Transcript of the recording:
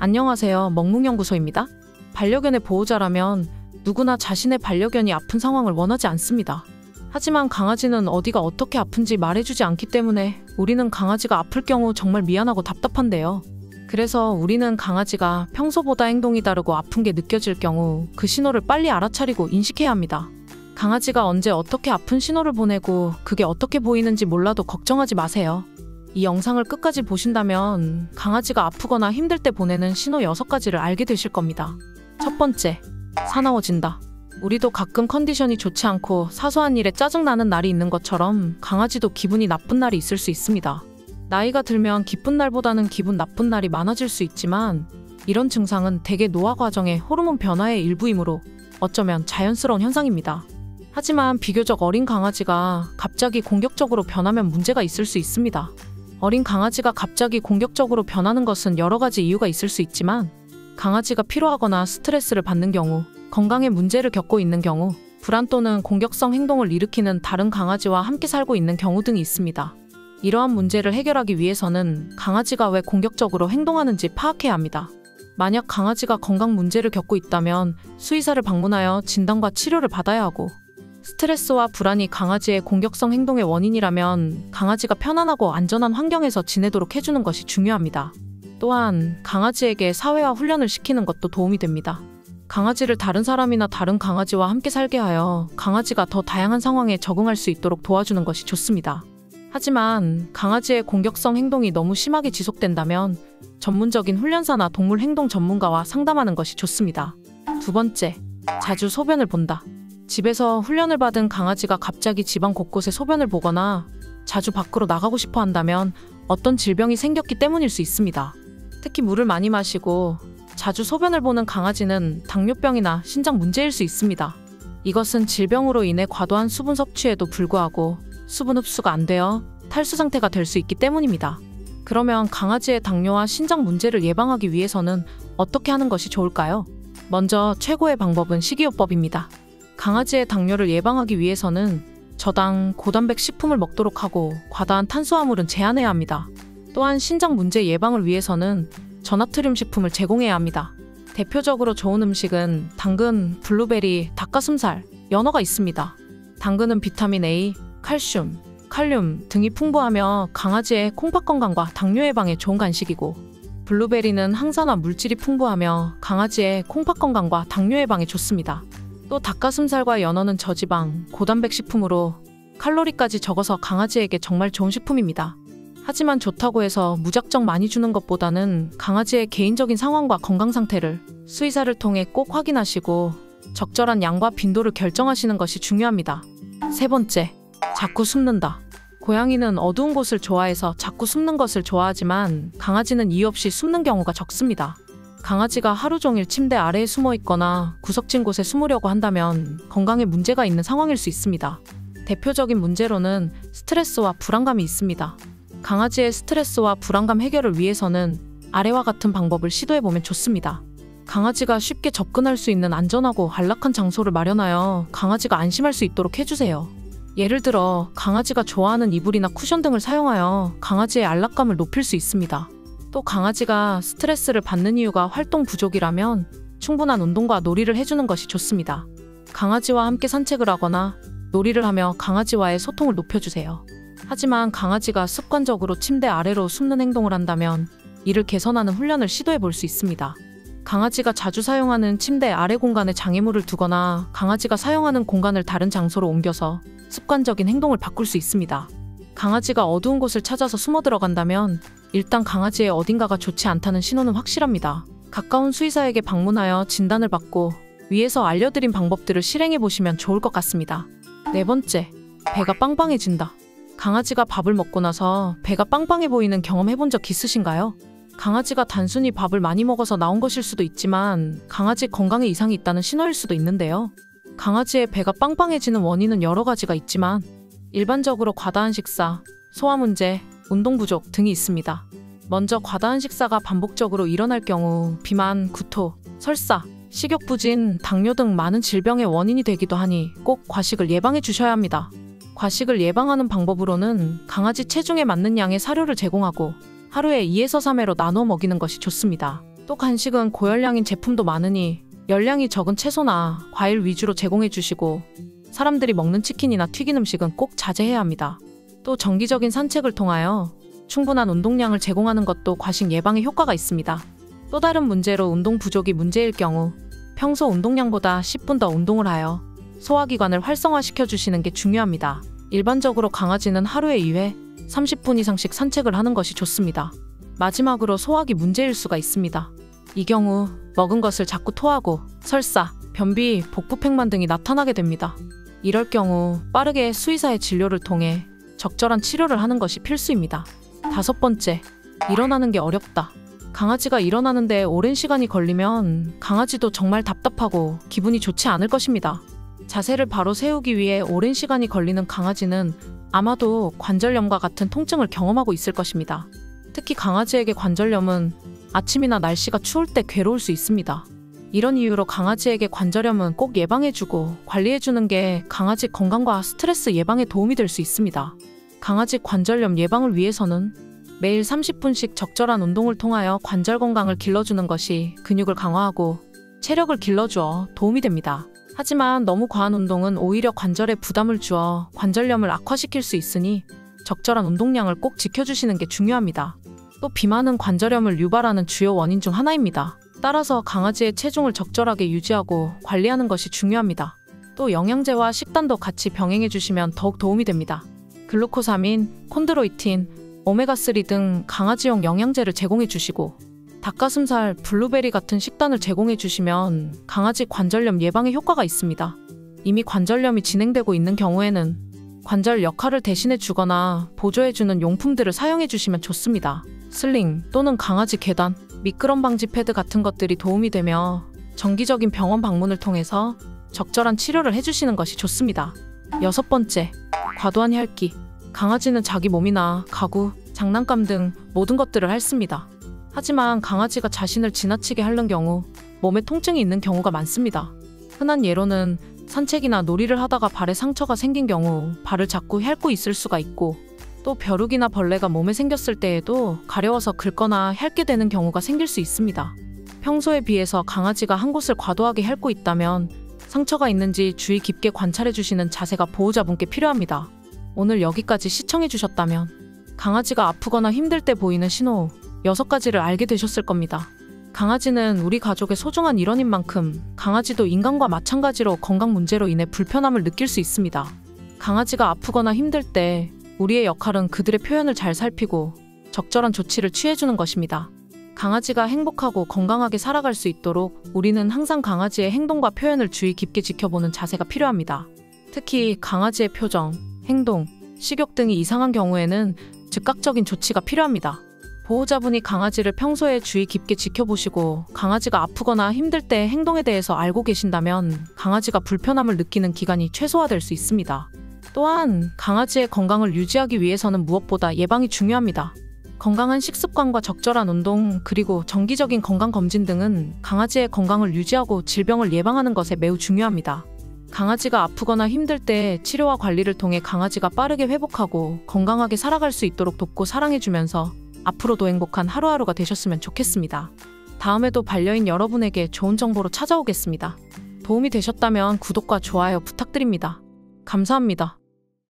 안녕하세요. 먹뭉연구소입니다. 반려견의 보호자라면 누구나 자신의 반려견이 아픈 상황을 원하지 않습니다. 하지만 강아지는 어디가 어떻게 아픈지 말해주지 않기 때문에 우리는 강아지가 아플 경우 정말 미안하고 답답한데요. 그래서 우리는 강아지가 평소보다 행동이 다르고 아픈 게 느껴질 경우 그 신호를 빨리 알아차리고 인식해야 합니다. 강아지가 언제 어떻게 아픈 신호를 보내고 그게 어떻게 보이는지 몰라도 걱정하지 마세요. 이 영상을 끝까지 보신다면 강아지가 아프거나 힘들 때 보내는 신호 6가지를 알게 되실 겁니다. 첫 번째, 사나워진다. 우리도 가끔 컨디션이 좋지 않고 사소한 일에 짜증나는 날이 있는 것처럼 강아지도 기분이 나쁜 날이 있을 수 있습니다. 나이가 들면 기쁜 날보다는 기분 나쁜 날이 많아질 수 있지만 이런 증상은 대개 노화 과정의 호르몬 변화의 일부이므로 어쩌면 자연스러운 현상입니다. 하지만 비교적 어린 강아지가 갑자기 공격적으로 변하면 문제가 있을 수 있습니다. 어린 강아지가 갑자기 공격적으로 변하는 것은 여러 가지 이유가 있을 수 있지만 강아지가 피로하거나 스트레스를 받는 경우, 건강에 문제를 겪고 있는 경우, 불안 또는 공격성 행동을 일으키는 다른 강아지와 함께 살고 있는 경우 등이 있습니다. 이러한 문제를 해결하기 위해서는 강아지가 왜 공격적으로 행동하는지 파악해야 합니다. 만약 강아지가 건강 문제를 겪고 있다면 수의사를 방문하여 진단과 치료를 받아야 하고, 스트레스와 불안이 강아지의 공격성 행동의 원인이라면 강아지가 편안하고 안전한 환경에서 지내도록 해주는 것이 중요합니다. 또한 강아지에게 사회화 훈련을 시키는 것도 도움이 됩니다. 강아지를 다른 사람이나 다른 강아지와 함께 살게 하여 강아지가 더 다양한 상황에 적응할 수 있도록 도와주는 것이 좋습니다. 하지만 강아지의 공격성 행동이 너무 심하게 지속된다면 전문적인 훈련사나 동물 행동 전문가와 상담하는 것이 좋습니다. 두 번째, 자주 소변을 본다. 집에서 훈련을 받은 강아지가 갑자기 집안 곳곳에 소변을 보거나 자주 밖으로 나가고 싶어 한다면 어떤 질병이 생겼기 때문일 수 있습니다. 특히 물을 많이 마시고 자주 소변을 보는 강아지는 당뇨병이나 신장 문제일 수 있습니다. 이것은 질병으로 인해 과도한 수분 섭취에도 불구하고 수분 흡수가 안 되어 탈수 상태가 될 수 있기 때문입니다. 그러면 강아지의 당뇨와 신장 문제를 예방하기 위해서는 어떻게 하는 것이 좋을까요? 먼저 최고의 방법은 식이요법입니다. 강아지의 당뇨를 예방하기 위해서는 저당, 고단백 식품을 먹도록 하고 과다한 탄수화물은 제한해야 합니다. 또한 신장 문제 예방을 위해서는 저나트륨 식품을 제공해야 합니다. 대표적으로 좋은 음식은 당근, 블루베리, 닭가슴살, 연어가 있습니다. 당근은 비타민 A, 칼슘, 칼륨 등이 풍부하며 강아지의 콩팥 건강과 당뇨 예방에 좋은 간식이고, 블루베리는 항산화 물질이 풍부하며 강아지의 콩팥 건강과 당뇨 예방에 좋습니다. 또 닭가슴살과 연어는 저지방, 고단백 식품으로 칼로리까지 적어서 강아지에게 정말 좋은 식품입니다. 하지만 좋다고 해서 무작정 많이 주는 것보다는 강아지의 개인적인 상황과 건강 상태를 수의사를 통해 꼭 확인하시고 적절한 양과 빈도를 결정하시는 것이 중요합니다. 세 번째, 자꾸 숨는다. 고양이는 어두운 곳을 좋아해서 자꾸 숨는 것을 좋아하지만 강아지는 이유 없이 숨는 경우가 적습니다. 강아지가 하루 종일 침대 아래에 숨어 있거나 구석진 곳에 숨으려고 한다면 건강에 문제가 있는 상황일 수 있습니다. 대표적인 문제로는 스트레스와 불안감이 있습니다. 강아지의 스트레스와 불안감 해결을 위해서는 아래와 같은 방법을 시도해보면 좋습니다. 강아지가 쉽게 접근할 수 있는 안전하고 안락한 장소를 마련하여 강아지가 안심할 수 있도록 해주세요. 예를 들어 강아지가 좋아하는 이불이나 쿠션 등을 사용하여 강아지의 안락감을 높일 수 있습니다. 또 강아지가 스트레스를 받는 이유가 활동 부족이라면 충분한 운동과 놀이를 해주는 것이 좋습니다. 강아지와 함께 산책을 하거나 놀이를 하며 강아지와의 소통을 높여주세요. 하지만 강아지가 습관적으로 침대 아래로 숨는 행동을 한다면 이를 개선하는 훈련을 시도해 볼 수 있습니다. 강아지가 자주 사용하는 침대 아래 공간에 장애물을 두거나 강아지가 사용하는 공간을 다른 장소로 옮겨서 습관적인 행동을 바꿀 수 있습니다. 강아지가 어두운 곳을 찾아서 숨어 들어간다면 일단 강아지의 어딘가가 좋지 않다는 신호는 확실합니다. 가까운 수의사에게 방문하여 진단을 받고 위에서 알려드린 방법들을 실행해 보시면 좋을 것 같습니다. 네 번째, 배가 빵빵해진다. 강아지가 밥을 먹고 나서 배가 빵빵해 보이는 경험 해본 적 있으신가요? 강아지가 단순히 밥을 많이 먹어서 나온 것일 수도 있지만 강아지 건강에 이상이 있다는 신호일 수도 있는데요. 강아지의 배가 빵빵해지는 원인은 여러 가지가 있지만 일반적으로 과다한 식사, 소화 문제, 운동 부족 등이 있습니다. 먼저 과다한 식사가 반복적으로 일어날 경우 비만, 구토, 설사, 식욕부진, 당뇨 등 많은 질병의 원인이 되기도 하니 꼭 과식을 예방해 주셔야 합니다. 과식을 예방하는 방법으로는 강아지 체중에 맞는 양의 사료를 제공하고 하루에 2에서 3회로 나눠 먹이는 것이 좋습니다. 또 간식은 고열량인 제품도 많으니 열량이 적은 채소나 과일 위주로 제공해 주시고 사람들이 먹는 치킨이나 튀긴 음식은 꼭 자제해야 합니다. 또 정기적인 산책을 통하여 충분한 운동량을 제공하는 것도 과식 예방에 효과가 있습니다. 또 다른 문제로 운동 부족이 문제일 경우 평소 운동량보다 10분 더 운동을 하여 소화기관을 활성화시켜 주시는 게 중요합니다. 일반적으로 강아지는 하루에 2회 30분 이상씩 산책을 하는 것이 좋습니다. 마지막으로 소화기 문제일 수가 있습니다. 이 경우 먹은 것을 자꾸 토하고 설사, 변비, 복부팽만 등이 나타나게 됩니다. 이럴 경우 빠르게 수의사의 진료를 통해 적절한 치료를 하는 것이 필수입니다. 5번째, 일어나는 게 어렵다. 강아지가 일어나는데 오랜 시간이 걸리면 강아지도 정말 답답하고 기분이 좋지 않을 것입니다. 자세를 바로 세우기 위해 오랜 시간이 걸리는 강아지는 아마도 관절염과 같은 통증을 경험하고 있을 것입니다. 특히 강아지에게 관절염은 아침이나 날씨가 추울 때 괴로울 수 있습니다. 이런 이유로 강아지에게 관절염은 꼭 예방해주고 관리해주는 게 강아지 건강과 스트레스 예방에 도움이 될 수 있습니다. 강아지 관절염 예방을 위해서는 매일 30분씩 적절한 운동을 통하여 관절 건강을 길러주는 것이 근육을 강화하고 체력을 길러주어 도움이 됩니다. 하지만 너무 과한 운동은 오히려 관절에 부담을 주어 관절염을 악화시킬 수 있으니 적절한 운동량을 꼭 지켜주시는 게 중요합니다. 또 비만은 관절염을 유발하는 주요 원인 중 하나입니다. 따라서 강아지의 체중을 적절하게 유지하고 관리하는 것이 중요합니다. 또 영양제와 식단도 같이 병행해 주시면 더욱 도움이 됩니다. 글루코사민, 콘드로이틴, 오메가3 등 강아지용 영양제를 제공해 주시고 닭가슴살, 블루베리 같은 식단을 제공해 주시면 강아지 관절염 예방에 효과가 있습니다. 이미 관절염이 진행되고 있는 경우에는 관절 역할을 대신해 주거나 보조해 주는 용품들을 사용해 주시면 좋습니다. 슬링 또는 강아지 계단, 미끄럼 방지 패드 같은 것들이 도움이 되며 정기적인 병원 방문을 통해서 적절한 치료를 해주시는 것이 좋습니다. 6번째, 과도한 핥기. 강아지는 자기 몸이나 가구, 장난감 등 모든 것들을 핥습니다. 하지만 강아지가 자신을 지나치게 핥는 경우 몸에 통증이 있는 경우가 많습니다. 흔한 예로는 산책이나 놀이를 하다가 발에 상처가 생긴 경우 발을 자꾸 핥고 있을 수가 있고 또 벼룩이나 벌레가 몸에 생겼을 때에도 가려워서 긁거나 핥게 되는 경우가 생길 수 있습니다. 평소에 비해서 강아지가 한 곳을 과도하게 핥고 있다면 상처가 있는지 주의 깊게 관찰해 주시는 자세가 보호자분께 필요합니다. 오늘 여기까지 시청해 주셨다면 강아지가 아프거나 힘들 때 보이는 신호 6가지를 알게 되셨을 겁니다. 강아지는 우리 가족의 소중한 일원인 만큼 강아지도 인간과 마찬가지로 건강 문제로 인해 불편함을 느낄 수 있습니다. 강아지가 아프거나 힘들 때 우리의 역할은 그들의 표현을 잘 살피고 적절한 조치를 취해주는 것입니다. 강아지가 행복하고 건강하게 살아갈 수 있도록 우리는 항상 강아지의 행동과 표현을 주의 깊게 지켜보는 자세가 필요합니다. 특히 강아지의 표정, 행동, 식욕 등이 이상한 경우에는 즉각적인 조치가 필요합니다. 보호자분이 강아지를 평소에 주의 깊게 지켜보시고 강아지가 아프거나 힘들 때 행동에 대해서 알고 계신다면 강아지가 불편함을 느끼는 기간이 최소화될 수 있습니다. 또한 강아지의 건강을 유지하기 위해서는 무엇보다 예방이 중요합니다. 건강한 식습관과 적절한 운동, 그리고 정기적인 건강검진 등은 강아지의 건강을 유지하고 질병을 예방하는 것에 매우 중요합니다. 강아지가 아프거나 힘들 때 치료와 관리를 통해 강아지가 빠르게 회복하고 건강하게 살아갈 수 있도록 돕고 사랑해주면서 앞으로도 행복한 하루하루가 되셨으면 좋겠습니다. 다음에도 반려인 여러분에게 좋은 정보로 찾아오겠습니다. 도움이 되셨다면 구독과 좋아요 부탁드립니다. 감사합니다.